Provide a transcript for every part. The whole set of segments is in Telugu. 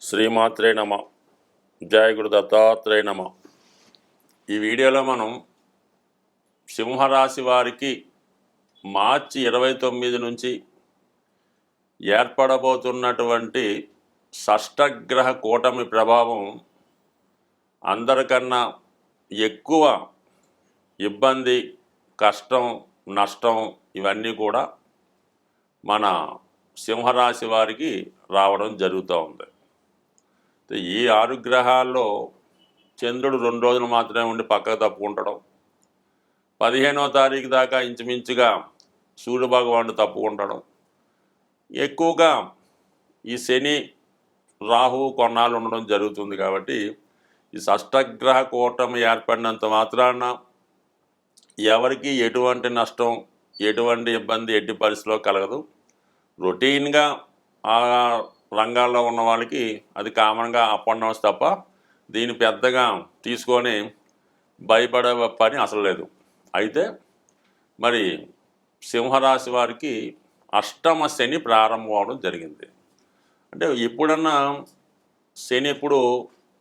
శ్రీమాత్రే నమ. జయ గురు దత్తాత్రేయ నమ. ఈ వీడియోలో మనం సింహరాశి వారికి మార్చి 29 నుంచి ఏర్పడబోతున్నటువంటి షష్టగ్రహ కూటమి ప్రభావం అందరికన్నా ఎక్కువ ఇబ్బంది, కష్టం, నష్టం ఇవన్నీ కూడా మన సింహరాశి వారికి రావడం జరుగుతూ ఉంది. ఈ 6 గ్రహాల్లో చంద్రుడు 2 రోజులు మాత్రమే ఉండి పక్కకు తప్పుకుంటడం, 15వ తారీఖు దాకా ఇంచుమించుగా సూర్య భగవానుడు తప్పుకుంటడం, ఎక్కువగా ఈ శని రాహువు కొన్నాళ్ళు ఉండడం జరుగుతుంది. కాబట్టి ఈ షష్టగ్రహ కూటమి ఏర్పడినంత మాత్రాన ఎవరికి ఎటువంటి నష్టం, ఎటువంటి ఇబ్బంది ఎట్టి పరిస్థితిలో కలగదు. రొటీన్గా ఆ రంగాల్లో ఉన్న వాళ్ళకి అది కామన్గా అప్ అండ్ డౌన్స్ తప్ప దీన్ని పెద్దగా తీసుకొని భయపడే పని అసలు లేదు. అయితే మరి సింహరాశి వారికి అష్టమ శని ప్రారంభం అవడం జరిగింది. అంటే ఎప్పుడన్నా శని ఎప్పుడు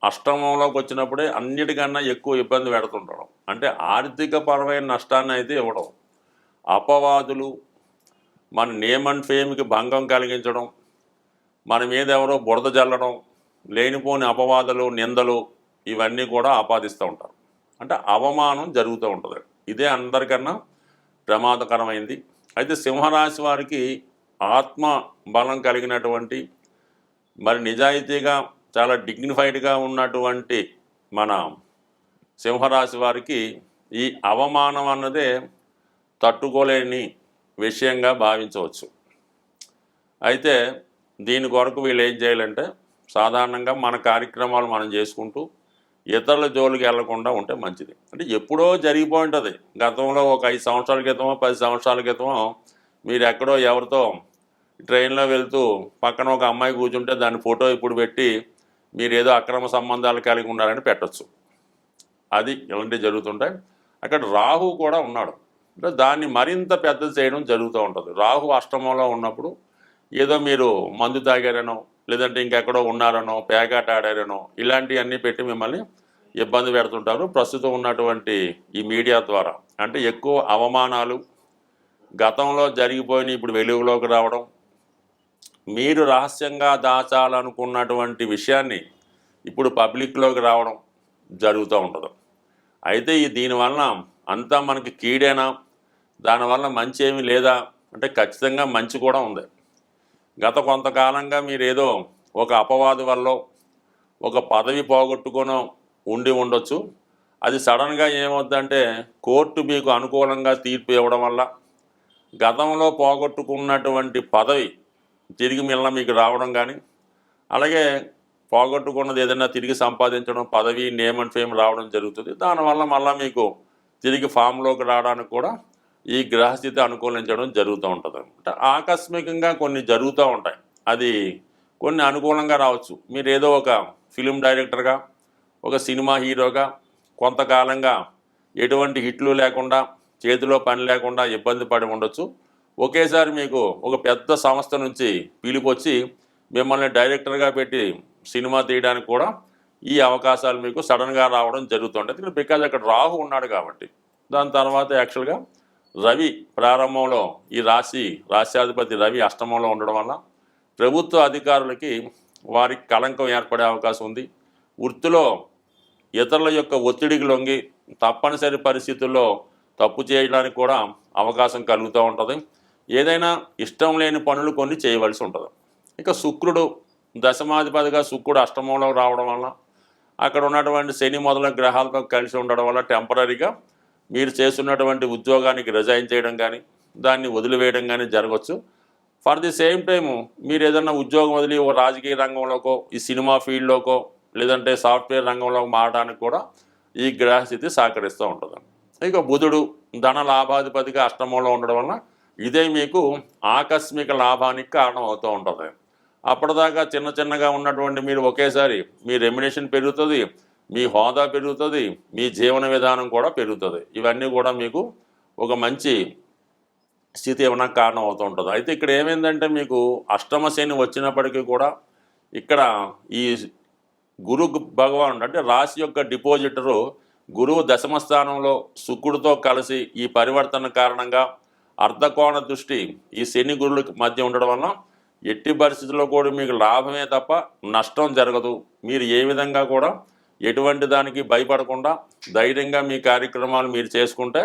అష్టమంలోకి వచ్చినప్పుడే అన్నిటికన్నా ఎక్కువ ఇబ్బంది పెడుతుండడం, అంటే ఆర్థిక పరమైన నష్టాన్ని అయితే ఇవ్వడం, అపవాదులు, మన నేమ్ అండ్ ఫేమ్కి భంగం కలిగించడం, మన మీద ఎవరో బురద జల్లడం, లేనిపోని అపవాదులు, నిందలు ఇవన్నీ కూడా ఆపాదిస్తూ ఉంటారు. అంటే అవమానం జరుగుతూ ఉంటుంది. ఇదే అందరికన్నా ప్రమాదకరమైంది. అయితే సింహరాశి వారికి ఆత్మ బలం కలిగినటువంటి, మరి నిజాయితీగా చాలా డిగ్నిఫైడ్గా ఉన్నటువంటి మన సింహరాశి వారికి ఈ అవమానం అన్నదే తట్టుకోలేని విషయంగా భావించవచ్చు. అయితే దీని కొరకు వీళ్ళు ఏం చేయాలంటే సాధారణంగా మన కార్యక్రమాలు మనం చేసుకుంటూ ఇతరుల జోలికి వెళ్లకుండా ఉంటే మంచిది. అంటే ఎప్పుడో జరిగిపోయి ఉంటుంది. గతంలో ఒక 5 సంవత్సరాల క్రితమో 10 సంవత్సరాల క్రితమో మీరు ఎక్కడో ఎవరితో ట్రైన్లో వెళ్తూ పక్కన ఒక అమ్మాయి కూర్చుంటే దాని ఫోటో ఇప్పుడు పెట్టి మీరు ఏదో అక్రమ సంబంధాలు కలిగి ఉన్నారని పెట్టచ్చు. అది ఇలాంటివి జరుగుతుంటాయి. అక్కడ రాహు కూడా ఉన్నాడు. అంటే దాన్ని మరింత పెద్దది చేయడం జరుగుతూ ఉంటుంది. రాహు అష్టమంలో ఉన్నప్పుడు ఏదో మీరు మందు తాగారనో, లేదంటే ఇంకెక్కడో ఉన్నారనో, పేకాట ఆడారనో ఇలాంటివన్నీ పెట్టి మిమ్మల్ని ఇబ్బంది పెడుతుంటారు. ప్రస్తుతం ఉన్నటువంటి ఈ మీడియా ద్వారా అంటే ఎక్కువ అవమానాలు, గతంలో జరిగిపోయిన ఇప్పుడు వెలుగులోకి రావడం, మీరు రహస్యంగా దాచాలనుకున్నటువంటి విషయాన్ని ఇప్పుడు పబ్లిక్లోకి రావడం జరుగుతూ ఉంటుంది. అయితే దీనివల్ల అంతా మనకి కీడేనా, దానివల్ల మంచి ఏమీ లేదా అంటే ఖచ్చితంగా మంచి కూడా ఉంది. గత కొంతకాలంగా మీరు ఏదో ఒక అపవాదు వల్ల ఒక పదవి పోగొట్టుకొని ఉండి ఉండొచ్చు. అది సడన్గా ఏమవుద్దంటే కోర్టు మీకు అనుకూలంగా తీర్పు ఇవ్వడం వల్ల గతంలో పోగొట్టుకున్నటువంటి పదవి తిరిగి మిల్ల మీకు రావడం కానీ, అలాగే పోగొట్టుకున్నది ఏదైనా తిరిగి సంపాదించడం, పదవి, నేమ్ అండ్ ఫేమ్ రావడం జరుగుతుంది. దానివల్ల మళ్ళీ మీకు తిరిగి ఫామ్లోకి రావడానికి కూడా ఈ గ్రహస్థితి అనుకూలించడం జరుగుతూ ఉంటుంది. అంటే ఆకస్మికంగా కొన్ని జరుగుతూ ఉంటాయి. అది కొన్ని అనుకూలంగా రావచ్చు. మీరు ఏదో ఒక ఫిలిం డైరెక్టర్గా, ఒక సినిమా హీరోగా కొంతకాలంగా ఎటువంటి హిట్లు లేకుండా, చేతిలో పని లేకుండా ఇబ్బంది పడి ఉండొచ్చు. ఒకేసారి మీకు ఒక పెద్ద సంస్థ నుంచి పిలిపొచ్చి మిమ్మల్ని డైరెక్టర్గా పెట్టి సినిమా తీయడానికి కూడా ఈ అవకాశాలు మీకు సడన్గా రావడం జరుగుతుంటుంది. బికాజ్ అక్కడ రాహు ఉన్నాడు కాబట్టి. దాని తర్వాత యాక్చువల్గా రవి ప్రారంభంలో ఈ రాశ్యాధిపతి రవి అష్టమంలో ఉండడం వల్ల ప్రభుత్వ అధికారులకి వారికి కళంకం ఏర్పడే అవకాశం ఉంది. వృత్తిలో ఇతరుల యొక్క ఒత్తిడికి లొంగి తప్పనిసరి పరిస్థితుల్లో తప్పు చేయడానికి కూడా అవకాశం కలుగుతూ ఉంటుంది. ఏదైనా ఇష్టం లేని పనులు కొన్ని చేయవలసి ఉంటుంది. ఇక శుక్రుడు దశమాధిపతిగా శుక్రుడు అష్టమంలో రావడం వల్ల అక్కడ ఉన్నటువంటి శని మొదలైన గ్రహాలతో కలిసి ఉండడం వల్ల టెంపరీగా మీరు చేస్తున్నటువంటి ఉద్యోగానికి రిజైన్ చేయడం కానీ, దాన్ని వదిలివేయడం కానీ జరగవచ్చు. ఫర్ ది సేమ్ టైము మీరు ఏదన్నా ఉద్యోగం వదిలి ఓ రాజకీయ రంగంలోకో, ఈ సినిమా ఫీల్డ్లోకో, లేదంటే సాఫ్ట్వేర్ రంగంలోకి మారడానికి కూడా ఈ గ్రహస్థితి సహకరిస్తూ ఉంటుంది. ఇక బుధుడు ధన లాభాధిపతిగా అష్టమంలో ఉండడం వల్ల ఇదే మీకు ఆకస్మిక లాభానికి కారణం అవుతూ ఉంటుంది. అప్పటిదాకా చిన్న చిన్నగా ఉన్నటువంటి మీరు ఒకేసారి మీ రెమ్యునేషన్ పెరుగుతుంది, మీ హోదా పెరుగుతుంది, మీ జీవన విధానం కూడా పెరుగుతుంది. ఇవన్నీ కూడా మీకు ఒక మంచి స్థితి ఏమైనా కారణం అవుతూ ఉంటుంది. అయితే ఇక్కడ ఏమైందంటే మీకు అష్టమ శని వచ్చినప్పటికీ కూడా ఇక్కడ ఈ భగవానుడు అంటే రాశి యొక్క డిపాజిటరు గురువు దశమ స్థానంలో శుక్రుడితో కలిసి ఈ పరివర్తన కారణంగా అర్ధకోణ దృష్టి ఈ శని గురువుల మధ్య ఉండడం వల్ల ఎట్టి పరిస్థితుల్లో కూడా మీకు లాభమే తప్ప నష్టం జరగదు. మీరు ఏ విధంగా కూడా ఎటువంటి దానికి భయపడకుండా ధైర్యంగా మీ కార్యక్రమాలు మీరు చేసుకుంటే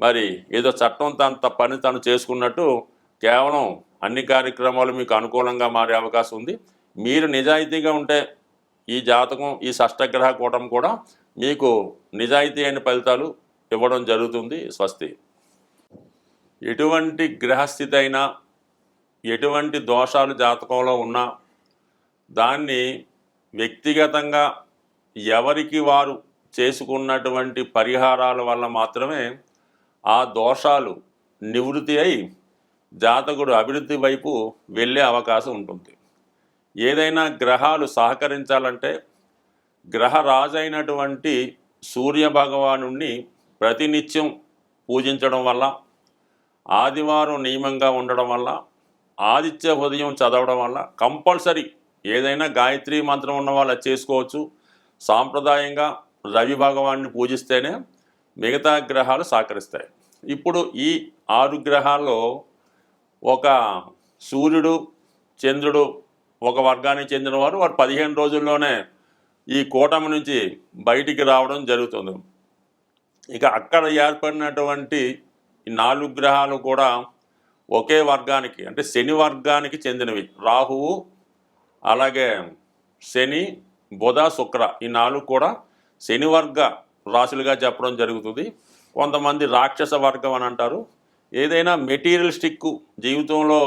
మరి ఏదో చట్టం తన పని తను చేసుకున్నట్టు కేవలం అన్ని కార్యక్రమాలు మీకు అనుకూలంగా మారే అవకాశం ఉంది. మీరు నిజాయితీగా ఉంటే ఈ జాతకం ఈ షష్టగ్రహ కూటమి కూడా మీకు నిజాయితీ అయిన ఫలితాలు ఇవ్వడం జరుగుతుంది. స్వస్తి. ఎటువంటి గ్రహస్థితి అయినా ఎటువంటి దోషాలు జాతకంలో ఉన్నా దాన్ని వ్యక్తిగతంగా ఎవరికి వారు చేసుకున్నటువంటి పరిహారాల వల్ల మాత్రమే ఆ దోషాలు నివృత్తి అయి జాతకుడు అభివృద్ధి వైపు వెళ్ళే అవకాశం ఉంటుంది. ఏదైనా గ్రహాలు సహకరించాలంటే గ్రహరాజు అయినటువంటి సూర్యభగవాను ప్రతినిత్యం పూజించడం వల్ల, ఆదివారం నియమంగా ఉండడం వల్ల, ఆదిత్య ఉదయం చదవడం వల్ల కంపల్సరీ ఏదైనా గాయత్రి మంత్రం ఉన్న వాళ్ళు చేసుకోవచ్చు. సాంప్రదాయంగా రవి భగవాన్ని పూజిస్తేనే మిగతా గ్రహాలు సహకరిస్తాయి. ఇప్పుడు ఈ 6 గ్రహాల్లో ఒక సూర్యుడు చంద్రుడు ఒక వర్గానికి చెందిన వారు 15 రోజుల్లోనే ఈ కూటమి నుంచి బయటికి రావడం జరుగుతుంది. ఇక అక్కడ ఏర్పడినటువంటి ఈ 4 గ్రహాలు కూడా ఒకే వర్గానికి అంటే శని వర్గానికి చెందినవి. రాహువు, అలాగే శని, బుధ, శుక్ర ఈ 4 కూడా శని వర్గ రాశులుగా చెప్పడం జరుగుతుంది. కొంతమంది రాక్షస వర్గం అని అంటారు. ఏదైనా మెటీరియలిస్టిక్ జీవితంలో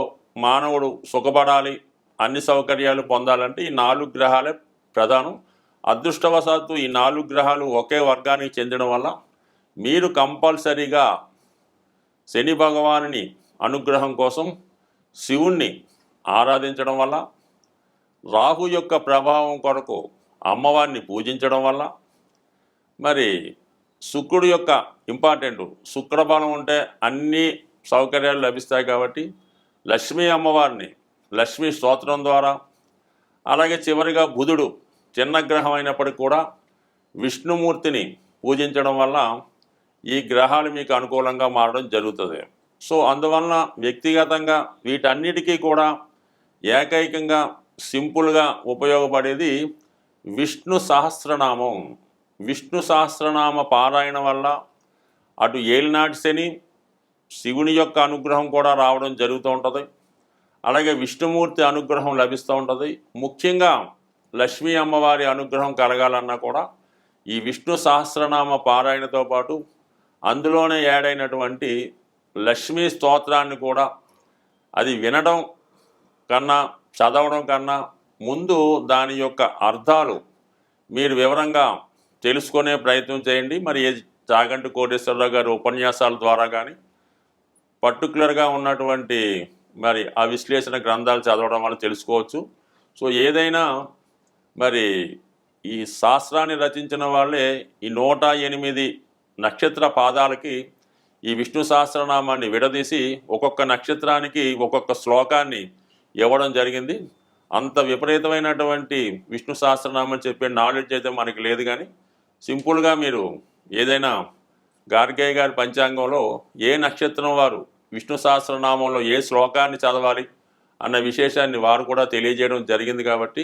మానవుడు సుఖపడాలి, అన్ని సౌకర్యాలు పొందాలంటే ఈ 4 గ్రహాలే ప్రధానం. అదృష్టవశాత్తు ఈ 4 గ్రహాలు ఒకే వర్గానికి చెందడం వల్ల మీరు కంపల్సరీగా శని భగవానుని అనుగ్రహం కోసం శివుణ్ణి ఆరాధించడం వల్ల, రాహు యొక్క ప్రభావం కొరకు అమ్మవారిని పూజించడం వల్ల, మరి శుక్రుడు యొక్క ఇంపార్టెంట్ శుక్రబలం ఉంటే అన్ని సౌకర్యాలు లభిస్తాయి కాబట్టి లక్ష్మీ అమ్మవారిని లక్ష్మీ స్తోత్రం ద్వారా, అలాగే చివరిగా బుధుడు చిన్న గ్రహం అయినప్పటికీ కూడా విష్ణుమూర్తిని పూజించడం వల్ల ఈ గ్రహాలు మీకు అనుకూలంగా మారడం జరుగుతుంది. సో అందువలన వ్యక్తిగతంగా వీటన్నిటికీ కూడా ఏకైకంగా సింపుల్గా ఉపయోగపడేది విష్ణు సహస్రనామం. విష్ణు సహస్రనామ పారాయణ వల్ల అటు ఏలినాటి శని, శివుని యొక్క అనుగ్రహం కూడా రావడం జరుగుతూ ఉంటుంది. అలాగే విష్ణుమూర్తి అనుగ్రహం లభిస్తూ ఉంటుంది. ముఖ్యంగా లక్ష్మీ అమ్మవారి అనుగ్రహం కలగాలన్నా కూడా ఈ విష్ణు సహస్రనామ పారాయణతో పాటు అందులోనే యాడైనటువంటి లక్ష్మీ స్తోత్రాన్ని కూడా అది వినడం కన్నా చదవడం కన్నా ముందు దాని యొక్క అర్థాలు మీరు వివరంగా తెలుసుకునే ప్రయత్నం చేయండి. మరి చాగంటి కోటేశ్వరరావు గారి ఉపన్యాసాల ద్వారా కానీ పర్టికులర్గా ఉన్నటువంటి మరి ఆ విశ్లేషణ గ్రంథాలు చదవడం వల్ల తెలుసుకోవచ్చు. సో ఏదైనా మరి ఈ శాస్త్రాన్ని రచించిన వాళ్ళే ఈ 108 నక్షత్ర పాదాలకి ఈ విష్ణు సహస్రనామాన్ని విడదీసి ఒక్కొక్క నక్షత్రానికి ఒక్కొక్క శ్లోకాన్ని ఇవ్వడం జరిగింది. అంత విపరీతమైనటువంటి విష్ణు సహస్రనామం చెప్పే నాలెడ్జ్ అయితే మనకి లేదు. కానీ సింపుల్గా మీరు ఏదైనా గార్గేయ గారి పంచాంగంలో ఏ నక్షత్రం వారు విష్ణు సహస్రనామంలో ఏ శ్లోకాన్ని చదవాలి అన్న విశేషాన్ని వారు కూడా తెలియజేయడం జరిగింది. కాబట్టి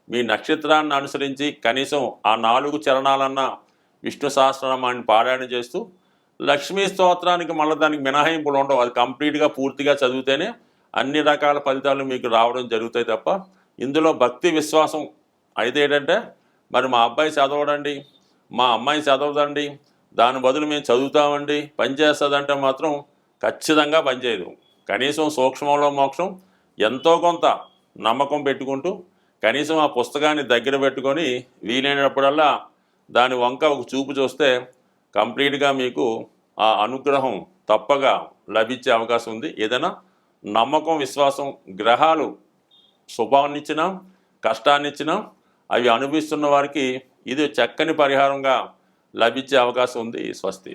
మీ నక్షత్రాన్ని అనుసరించి కనీసం ఆ 4 చరణాలన్నా విష్ణు సహస్రనామాన్ని పారాయణ చేస్తూ లక్ష్మీ స్తోత్రానికి మళ్ళీ దానికి మినహాయింపులు ఉండవు. అది కంప్లీట్గా పూర్తిగా చదివితేనే అన్ని రకాల ఫలితాలు మీకు రావడం జరుగుతాయి తప్ప ఇందులో భక్తి విశ్వాసం అయితే ఏంటంటే మరి మా అబ్బాయి చదవడండి, మా అమ్మాయి చదవదండి, దాని బదులు మేము చదువుతామండి పనిచేస్తుందంటే మాత్రం ఖచ్చితంగా పనిచేయదు. కనీసం సూక్ష్మంలో మోక్షం ఎంతో కొంత నమ్మకం పెట్టుకుంటూ కనీసం ఆ పుస్తకాన్ని దగ్గర పెట్టుకొని వీలైనప్పుడల్లా దాని వంక ఒక చూపు చూస్తే కంప్లీట్గా మీకు ఆ అనుగ్రహం తప్పగా లభించే అవకాశం ఉంది. ఏదైనా నమ్మకం విశ్వాసం గ్రహాలు శుభాన్నిచ్చినా కష్టాన్నిచ్చినా అవి అనుభవిస్తున్న వారికి ఇది చక్కని పరిహారంగా లభించే అవకాశం ఉంది. స్వస్తి.